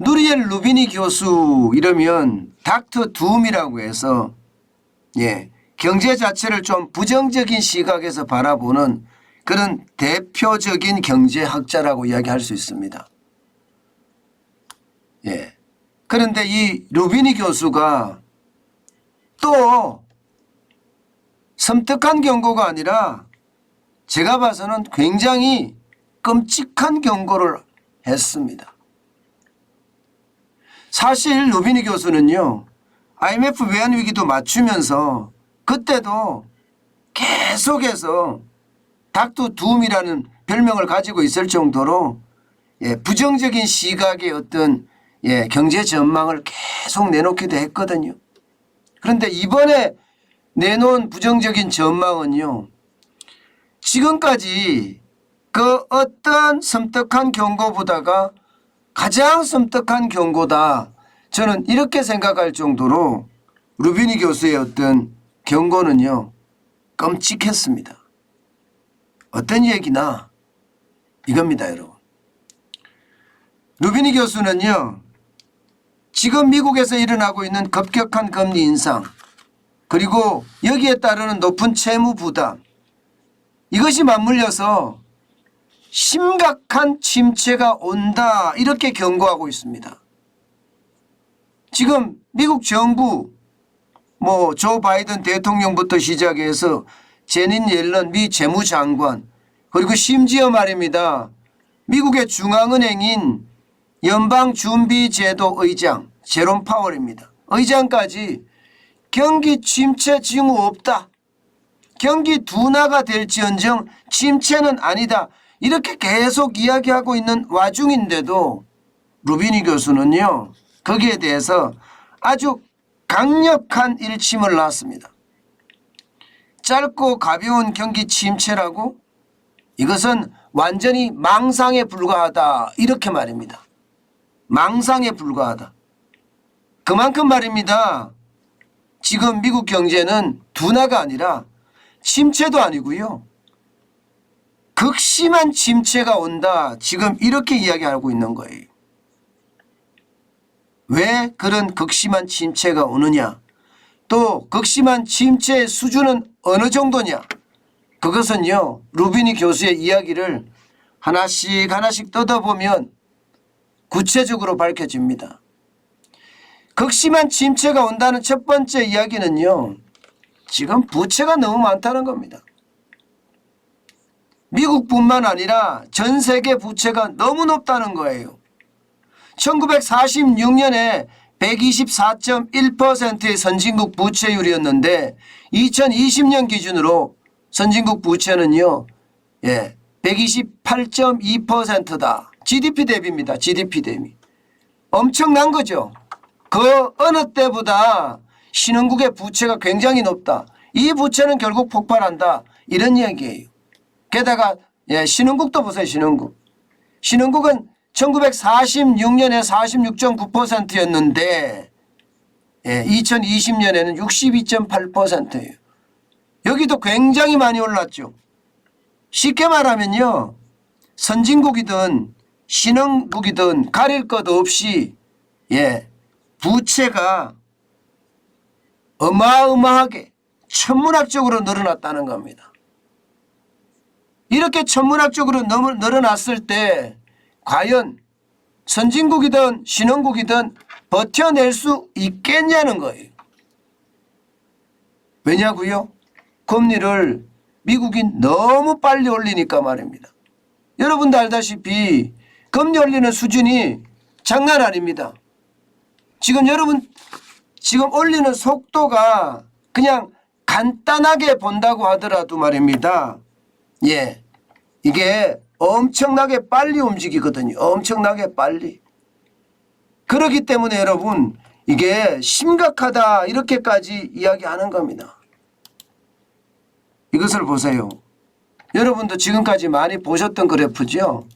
누리엘 루비니 교수 이러면 닥터 둠이라고 해서 경제 자체를 좀 부정적인 시각에서 바라보는 그런 대표적인 경제학자라고 이야기할 수 있습니다. 그런데 이 루비니 교수가 또 섬뜩한 경고가 아니라 제가 봐서는 굉장히 끔찍한 경고를 했습니다. 사실 루비니 교수는요, IMF 외환위기도 맞추면서 그때도 계속해서 닥터 둠이라는 별명을 가지고 있을 정도로 부정적인 시각의 어떤 경제 전망을 계속 내놓기도 했거든요. 그런데 이번에 내놓은 부정적인 전망은요, 지금까지 그 어떠한 섬뜩한 경고보다가 가장 섬뜩한 경고다. 저는 이렇게 생각할 정도로 루비니 교수의 어떤 경고는요, 끔찍했습니다. 어떤 얘기나 이겁니다, 여러분. 루비니 교수는요, 지금 미국에서 일어나고 있는 급격한 금리 인상, 그리고 여기에 따르는 높은 채무 부담, 이것이 맞물려서 심각한 침체가 온다, 이렇게 경고하고 있습니다. 지금 미국 정부 조 바이든 대통령부터 시작해서 제닛 옐런 미 재무장관, 그리고 심지어 말입니다, 미국의 중앙은행인 연방준비제도 의장 제롬 파월입니다. 의장까지 경기 침체 징후 없다, 경기 둔화가 될지언정 침체는 아니다, 이렇게 계속 이야기하고 있는 와중인데도 루비니 교수는요, 거기에 대해서 아주 강력한 일침을 놨습니다. 짧고 가벼운 경기 침체라고? 이것은 완전히 망상에 불과하다, 이렇게 말입니다. 망상에 불과하다. 그만큼 말입니다, 지금 미국 경제는 둔화가 아니라 침체도 아니고요, 극심한 침체가 온다, 지금 이렇게 이야기하고 있는 거예요. 왜 그런 극심한 침체가 오느냐, 또 극심한 침체의 수준은 어느 정도냐, 그것은요, 루비니 교수의 이야기를 하나씩 뜯어보면 구체적으로 밝혀집니다. 극심한 침체가 온다는 첫 번째 이야기는요, 지금 부채가 너무 많다는 겁니다. 미국뿐만 아니라 전 세계 부채가 너무 높다는 거예요. 1946년에 124.1%의 선진국 부채율이었는데 2020년 기준으로 선진국 부채는요, 128.2%다. GDP 대비입니다. GDP 대비. 엄청난 거죠. 그 어느 때보다 신흥국의 부채가 굉장히 높다. 이 부채는 결국 폭발한다, 이런 얘기예요. 게다가 신흥국도 보세요. 신흥국은 1946년에 46.9%였는데 2020년에는 62.8%예요. 여기도 굉장히 많이 올랐죠. 쉽게 말하면요, 선진국이든 신흥국이든 가릴 것 없이 부채가 어마어마하게 천문학적으로 늘어났다는 겁니다. 이렇게 천문학적으로 늘어났을 때 과연 선진국이든 신흥국이든 버텨낼 수 있겠냐는 거예요. 왜냐고요? 금리를 미국이 너무 빨리 올리니까 말입니다. 여러분도 알다시피 금리 올리는 수준이 장난 아닙니다. 지금 올리는 속도가 그냥 간단하게 본다고 하더라도 말입니다, 이게 엄청나게 빨리 움직이거든요. 엄청나게 빨리. 그렇기 때문에 여러분, 이게 심각하다, 이렇게까지 이야기하는 겁니다. 이것을 보세요. 여러분도 지금까지 많이 보셨던 그래프죠.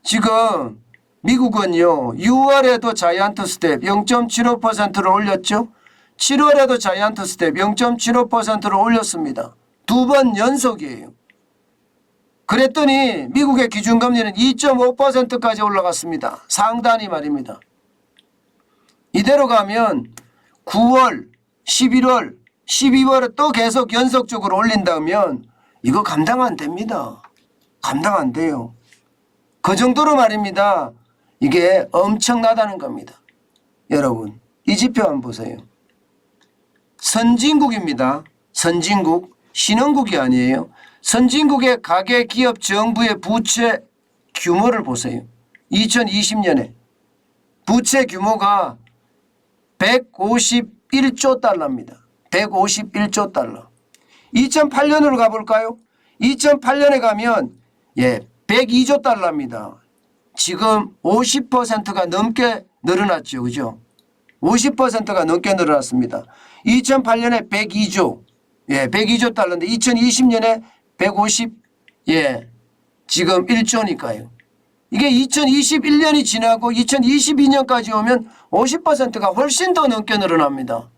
지금 미국은요, 6월에도 자이언트 스텝 0.75%를 올렸죠. 7월에도 자이언트 스텝 0.75%를 올렸습니다. 두 번 연속이에요. 그랬더니 미국의 기준금리는 2.5%까지 올라갔습니다. 상단이 말입니다. 이대로 가면 9월, 11월, 12월에 또 계속 연속적으로 올린다면 이거 감당 안 됩니다. 감당 안 돼요. 그 정도로 말입니다. 이게 엄청나다는 겁니다. 여러분 이 지표 한번 보세요. 선진국입니다. 선진국, 신흥국이 아니에요. 선진국의 가계 기업 정부의 부채 규모를 보세요. 2020년에 부채 규모가 151조 달러입니다. 151조 달러. 2008년으로 가볼까요? 2008년에 가면 102조 달러입니다. 지금 50%가 넘게 늘어났죠. 그죠? 50%가 넘게 늘어났습니다. 2008년에 102조. 102조 달러인데 2020년에 150, 지금 1조니까요. 이게 2021년이 지나고 2022년까지 오면 50%가 훨씬 더 넘게 늘어납니다.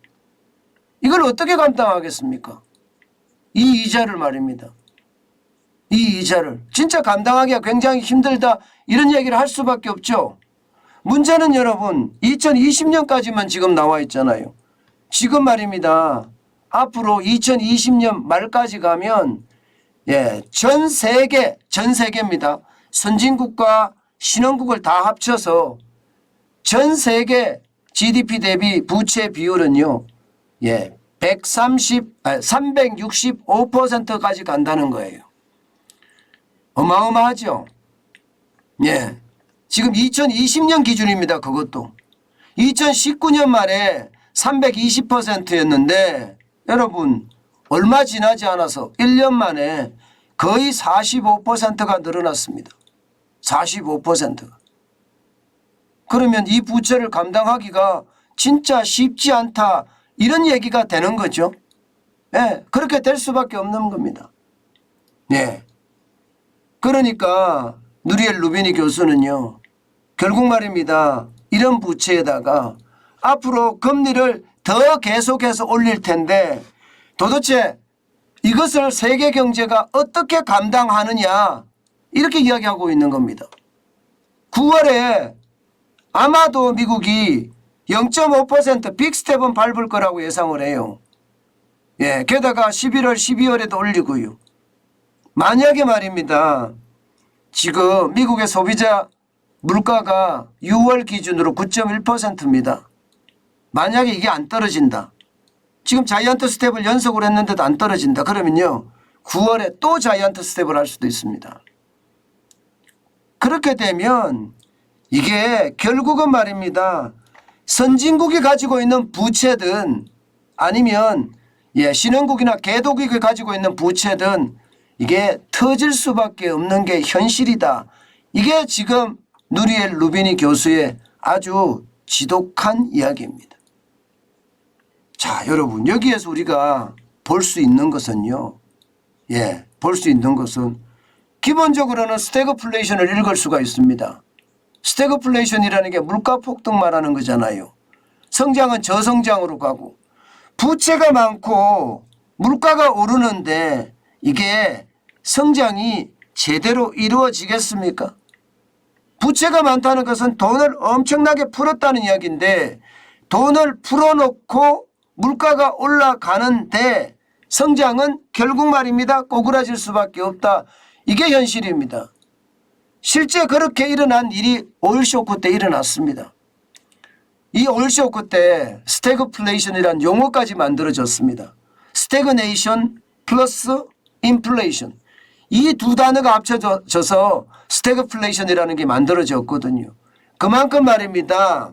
이걸 어떻게 감당하겠습니까? 이 이자를 말입니다. 이 이자를 진짜 감당하기가 굉장히 힘들다 이런 얘기를 할 수밖에 없죠. 문제는 여러분 2020년까지만 지금 나와 있잖아요. 지금 말입니다. 앞으로 2020년 말까지 가면 전 세계입니다. 선진국과 신흥국을 다 합쳐서 전 세계 GDP 대비 부채 비율은요. 365%까지 간다는 거예요. 어마어마하죠. 지금 2020년 기준입니다. 그것도. 2019년 말에 320%였는데 여러분 얼마 지나지 않아서 1년 만에 거의 45%가 늘어났습니다. 45%가. 그러면 이 부채를 감당하기가 진짜 쉽지 않다 이런 얘기가 되는 거죠. 그렇게 될 수밖에 없는 겁니다. 그러니까 누리엘 루비니 교수는요. 결국 말입니다. 이런 부채에다가 앞으로 금리를 더 계속해서 올릴 텐데 도대체 이것을 세계 경제가 어떻게 감당하느냐 이렇게 이야기하고 있는 겁니다. 9월에 아마도 미국이 0.5% 빅스텝은 밟을 거라고 예상을 해요. 게다가 11월, 12월에도 올리고요. 만약에 말입니다. 지금 미국의 소비자 물가가 6월 기준으로 9.1%입니다. 만약에 이게 안 떨어진다. 지금 자이언트 스텝을 연속으로 했는데도 안 떨어진다. 그러면요. 9월에 또 자이언트 스텝을 할 수도 있습니다. 그렇게 되면 이게 결국은 말입니다. 선진국이 가지고 있는 부채든 아니면 신흥국이나 개도국이 가지고 있는 부채든 이게 터질 수밖에 없는 게 현실이다. 이게 지금 누리엘 루비니 교수의 아주 지독한 이야기입니다. 자, 여러분 여기에서 우리가 볼 수 있는 것은요. 볼 수 있는 것은 기본적으로는 스태그플레이션을 읽을 수가 있습니다. 스태그플레이션이라는 게 물가 폭등 말하는 거잖아요. 성장은 저성장으로 가고 부채가 많고 물가가 오르는데 이게 성장이 제대로 이루어지겠습니까? 부채가 많다는 것은 돈을 엄청나게 풀었다는 이야기인데 돈을 풀어놓고 물가가 올라가는데 성장은 결국 말입니다. 꼬꾸라질 수밖에 없다. 이게 현실입니다. 실제 그렇게 일어난 일이 오일 쇼크 때 일어났습니다. 이 오일 쇼크 때 스태그플레이션이라는 용어까지 만들어졌습니다. 스태그네이션 플러스 인플레이션. 이 두 단어가 합쳐져서 스태그플레이션이라는 게 만들어졌거든요. 그만큼 말입니다.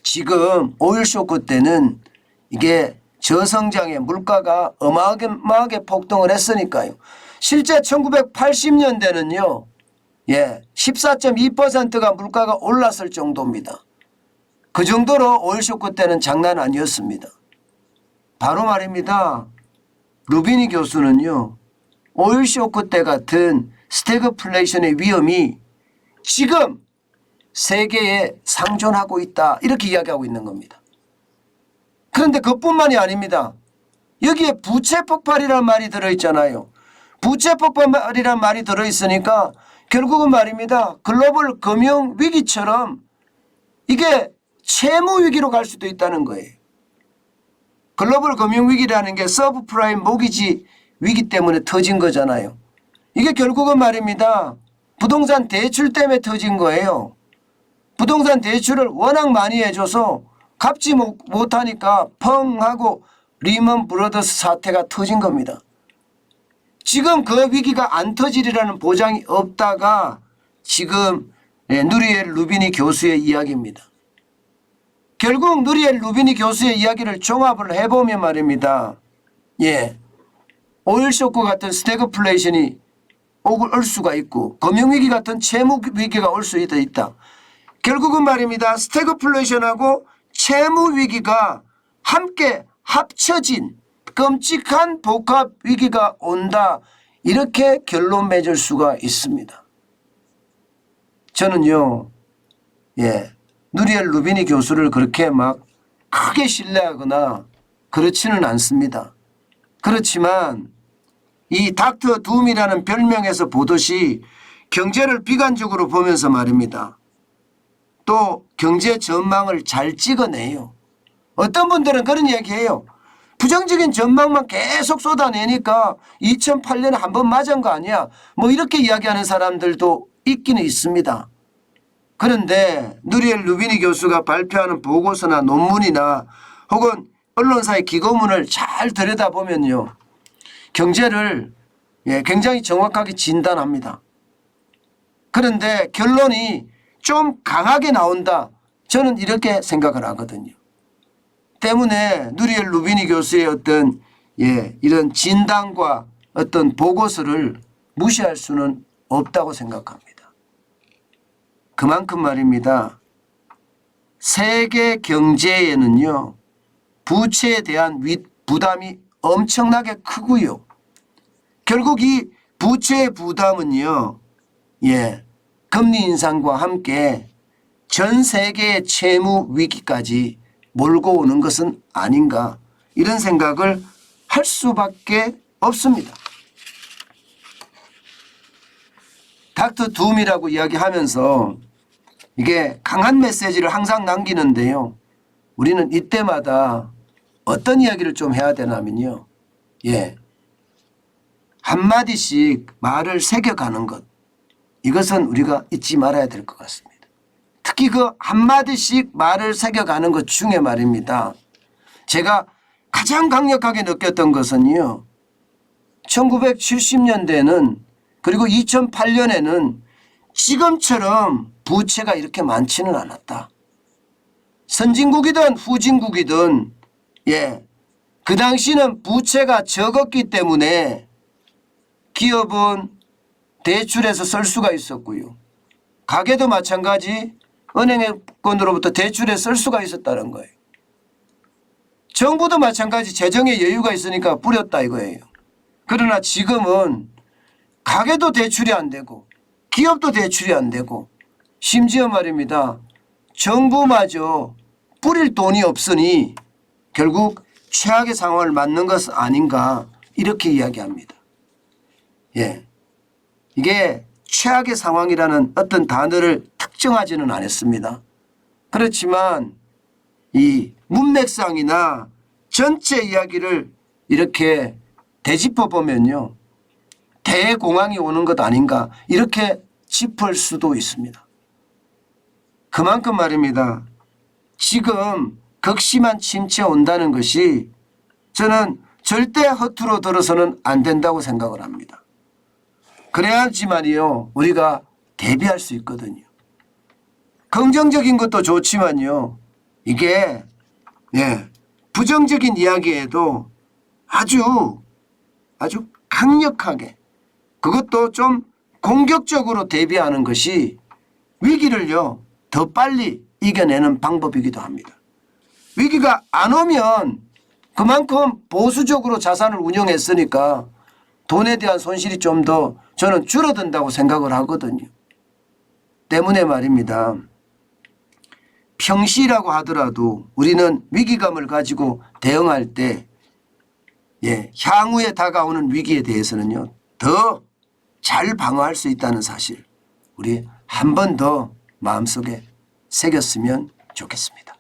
지금 오일 쇼크 때는 이게 저성장의 물가가 어마어마하게 폭등을 했으니까요. 실제 1980년대는요. 14.2%가 물가가 올랐을 정도입니다. 그 정도로 오일 쇼크 때는 장난 아니었습니다. 바로 말입니다. 루비니 교수는요. 오일 쇼크 때 같은 스태그플레이션의 위험이 지금 세계에 상존하고 있다. 이렇게 이야기하고 있는 겁니다. 그런데 그것뿐만이 아닙니다. 여기에 부채 폭발이라는 말이 들어있잖아요. 부채 폭발이란 말이 들어있으니까 결국은 말입니다. 글로벌 금융 위기처럼 이게 채무 위기로 갈 수도 있다는 거예요. 글로벌 금융 위기라는 게 서브프라임 모기지 위기 때문에 터진 거잖아요. 이게 결국은 말입니다. 부동산 대출 때문에 터진 거예요. 부동산 대출을 워낙 많이 해줘서 갚지 못하니까 펑 하고 리먼 브러더스 사태가 터진 겁니다. 지금 그 위기가 안 터지리라는 보장이 없다가 지금 누리엘 루비니 교수의 이야기입니다. 결국 누리엘 루비니 교수의 이야기를 종합을 해보면 말입니다. 오일 쇼크 같은 스태그플레이션이 올 수가 있고 금융위기 같은 채무위기가 올 수 있다. 결국은 말입니다. 스태그플레이션하고 채무위기가 함께 합쳐진 끔찍한 복합위기가 온다. 이렇게 결론 맺을 수가 있습니다. 저는요. 누리엘 루비니 교수를 그렇게 막 크게 신뢰하거나 그렇지는 않습니다. 그렇지만 이 닥터 둠이라는 별명에서 보듯이 경제를 비관적으로 보면서 말입니다. 또 경제 전망을 잘 찍어내요. 어떤 분들은 그런 얘기해요. 부정적인 전망만 계속 쏟아내니까 2008년에 한 번 맞은 거 아니야. 뭐 이렇게 이야기하는 사람들도 있기는 있습니다. 그런데 누리엘 루비니 교수가 발표하는 보고서나 논문이나 혹은 언론사의 기고문을 잘 들여다보면요. 경제를 굉장히 정확하게 진단합니다. 그런데 결론이 좀 강하게 나온다. 저는 이렇게 생각을 하거든요. 때문에 누리엘 루비니 교수의 어떤 이런 진단과 어떤 보고서를 무시할 수는 없다고 생각합니다. 그만큼 말입니다. 세계 경제에는요. 부채에 대한 부담이 엄청나게 크고요. 결국 이 부채의 부담은요. 금리 인상과 함께 전 세계의 채무 위기까지 몰고 오는 것은 아닌가 이런 생각을 할 수밖에 없습니다. 닥터 둠이라고 이야기하면서 이게 강한 메시지를 항상 남기는데요. 우리는 이때마다 어떤 이야기를 좀 해야 되냐면요. 한마디씩 말을 새겨가는 것. 이것은 우리가 잊지 말아야 될 것 같습니다. 특히 그 한마디씩 말을 새겨가는 것 중에 말입니다. 제가 가장 강력하게 느꼈던 것은요. 1970년대는 그리고 2008년에는 지금처럼 부채가 이렇게 많지는 않았다. 선진국이든 후진국이든 그 당시는 부채가 적었기 때문에 기업은 대출해서 쓸 수가 있었고요. 가게도 마찬가지 은행권으로부터 대출해 쓸 수가 있었다는 거예요. 정부도 마찬가지 재정에 여유가 있으니까 뿌렸다 이거예요. 그러나 지금은 가게도 대출이 안 되고 기업도 대출이 안 되고 심지어 말입니다. 정부마저 뿌릴 돈이 없으니 결국 최악의 상황을 맞는 것은 아닌가 이렇게 이야기합니다. 이게 최악의 상황이라는 어떤 단어를 특정하지는 않았습니다. 그렇지만 이 문맥상이나 전체 이야기를 이렇게 되짚어 보면요. 대공황이 오는 것 아닌가 이렇게 짚을 수도 있습니다. 그만큼 말입니다. 지금 극심한 침체 온다는 것이 저는 절대 허투루 들어서는 안 된다고 생각을 합니다. 그래야지만요 우리가 대비할 수 있거든요. 긍정적인 것도 좋지만요. 이게 부정적인 이야기에도 아주 강력하게 그것도 좀 공격적으로 대비하는 것이 위기를요 더 빨리 이겨내는 방법이기도 합니다. 위기가 안 오면 그만큼 보수적으로 자산을 운용했으니까 돈에 대한 손실이 좀 더 저는 줄어든다고 생각을 하거든요. 때문에 말입니다. 평시라고 하더라도 우리는 위기감을 가지고 대응할 때 향후에 다가오는 위기에 대해서는요. 더 잘 방어할 수 있다는 사실 우리 한 번 더 마음속에 새겼으면 좋겠습니다.